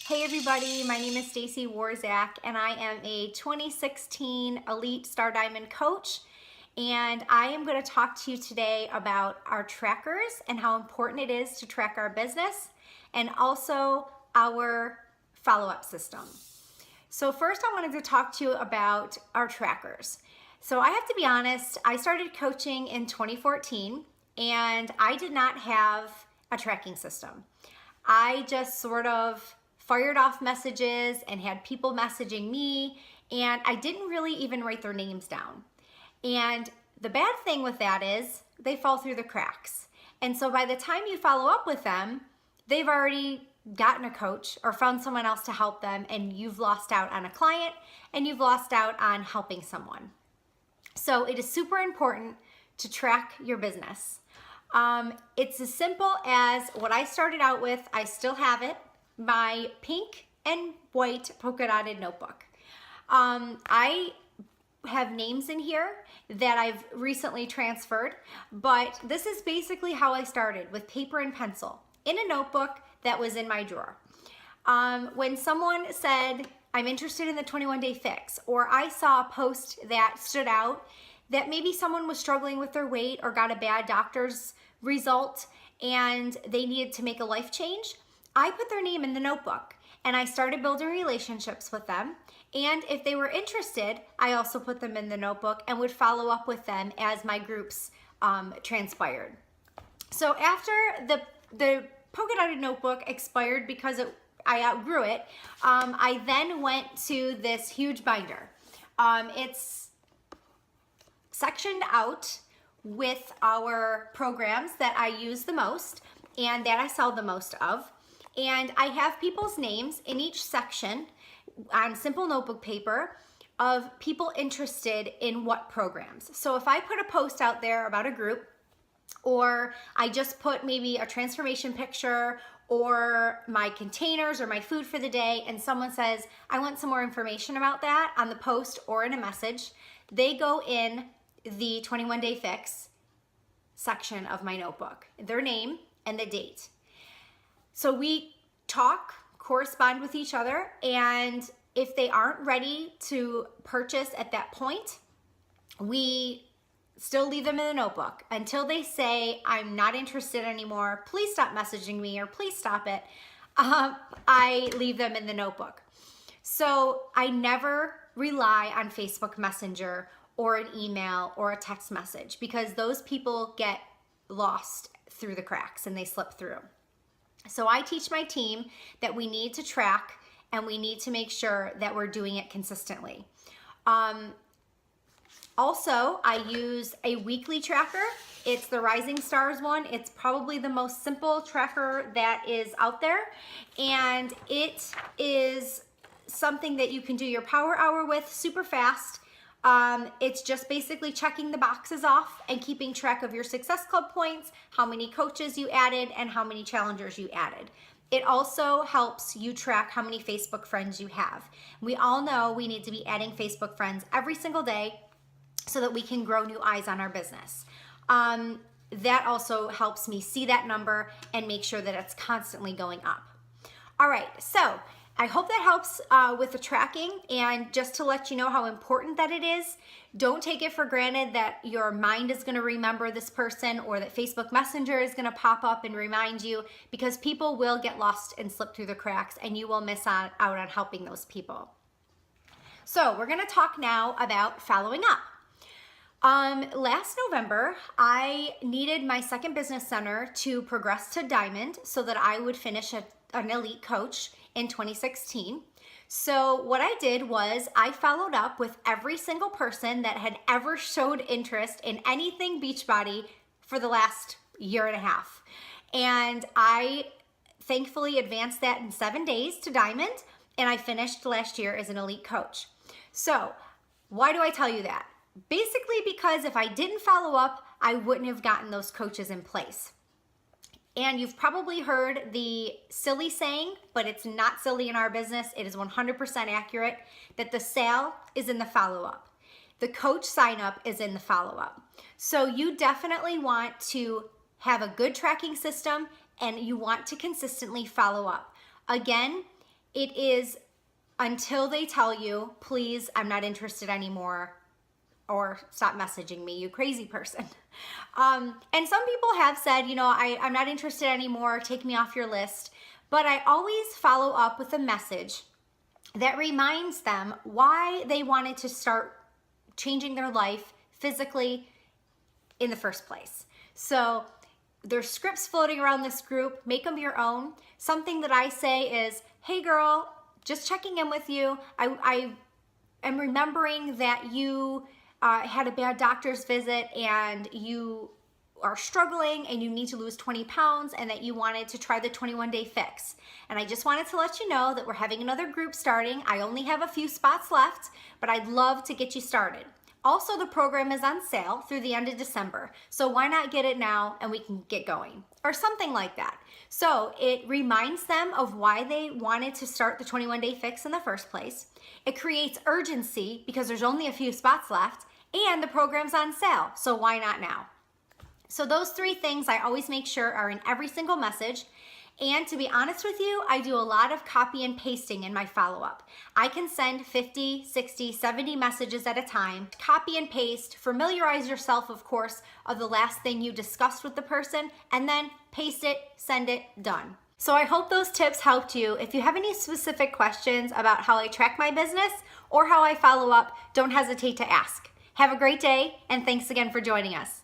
Hey everybody, my name is Stacy Warzak and I am a 2016 Elite Star Diamond coach, and I am going to talk to you today about our trackers and how important it is to track our business and also our follow-up system. So first I wanted to talk to you about our trackers. So I have to be honest, I started coaching in 2014 and I did not have a tracking system. I just sort of fired off messages and had people messaging me, and I didn't really even write their names down. And the bad thing with that is they fall through the cracks. And so by the time you follow up with them, they've already gotten a coach or found someone else to help them, and you've lost out on a client and you've lost out on helping someone. So it is super important to track your business. It's as simple as what I started out with. I still have it, my pink and white polka dotted notebook. I have names in here that I've recently transferred, but this is basically how I started, with paper and pencil in a notebook that was in my drawer. When someone said, I'm interested in the 21-day fix, or I saw a post that stood out that maybe someone was struggling with their weight or got a bad doctor's result and they needed to make a life change, I put their name in the notebook and I started building relationships with them. And if they were interested, I also put them in the notebook and would follow up with them as my groups transpired. So after the polka dotted notebook expired because I outgrew it, I then went to this huge binder. It's sectioned out with our programs that I use the most and that I sell the most of. And I have people's names in each section on simple notebook paper of people interested in what programs. So if I put a post out there about a group, or I just put maybe a transformation picture or my containers or my food for the day, and someone says, I want some more information about that on the post or in a message, they go in the 21-day fix section of my notebook, their name and the date. So we talk, correspond with each other, and if they aren't ready to purchase at that point, we still leave them in the notebook until they say, I'm not interested anymore, please stop messaging me, or please stop it. I leave them in the notebook. So I never rely on Facebook Messenger or an email or a text message, because those people get lost through the cracks and they slip through. So I teach my team that we need to track and we need to make sure that we're doing it consistently. Also, I use a weekly tracker. It's the Rising Stars one. It's probably the most simple tracker that is out there, and it is something that you can do your power hour with super fast. It's just basically checking the boxes off and keeping track of your Success Club points, how many coaches you added, and how many challengers you added. It also helps you track how many Facebook friends you have. We all know we need to be adding Facebook friends every single day so that we can grow new eyes on our business. That also helps me see that number and make sure that it's constantly going up. All right, so I hope that helps with the tracking, and just to let you know how important that it is. Don't take it for granted that your mind is gonna remember this person or that Facebook Messenger is gonna pop up and remind you, because people will get lost and slip through the cracks and you will miss out on helping those people. So we're gonna talk now about following up. Last November, I needed my second business center to progress to Diamond so that I would finish an elite coach in 2016. So what I did was I followed up with every single person that had ever showed interest in anything Beachbody for the last year and a half. And I thankfully advanced that in 7 days to Diamond, and I finished last year as an elite coach. So why do I tell you that? Basically because if I didn't follow up, I wouldn't have gotten those coaches in place. And you've probably heard the silly saying, but it's not silly in our business. It is 100% accurate, that the sale is in the follow-up. The coach sign-up is in the follow-up. So you definitely want to have a good tracking system, and you want to consistently follow up. Again, it is until they tell you, please, I'm not interested anymore, or stop messaging me, you crazy person. And some people have said, I'm not interested anymore, take me off your list. But I always follow up with a message that reminds them why they wanted to start changing their life physically in the first place. So there's scripts floating around this group, make them your own. Something that I say is, hey girl, just checking in with you. I am remembering that you had a bad doctor's visit and you are struggling and you need to lose 20 pounds and that you wanted to try the 21-day fix. And I just wanted to let you know that we're having another group starting. I only have a few spots left, but I'd love to get you started. Also, the program is on sale through the end of December, so why not get it now and we can get going, or something like that. So it reminds them of why they wanted to start the 21-day fix in the first place. It creates urgency because there's only a few spots left, and the program's on sale, so why not now? So those three things I always make sure are in every single message. And to be honest with you, I do a lot of copy and pasting in my follow-up. I can send 50, 60, 70 messages at a time, copy and paste, familiarize yourself, of course, of the last thing you discussed with the person, and then paste it, send it, done. So I hope those tips helped you. If you have any specific questions about how I track my business or how I follow up, don't hesitate to ask. Have a great day, and thanks again for joining us.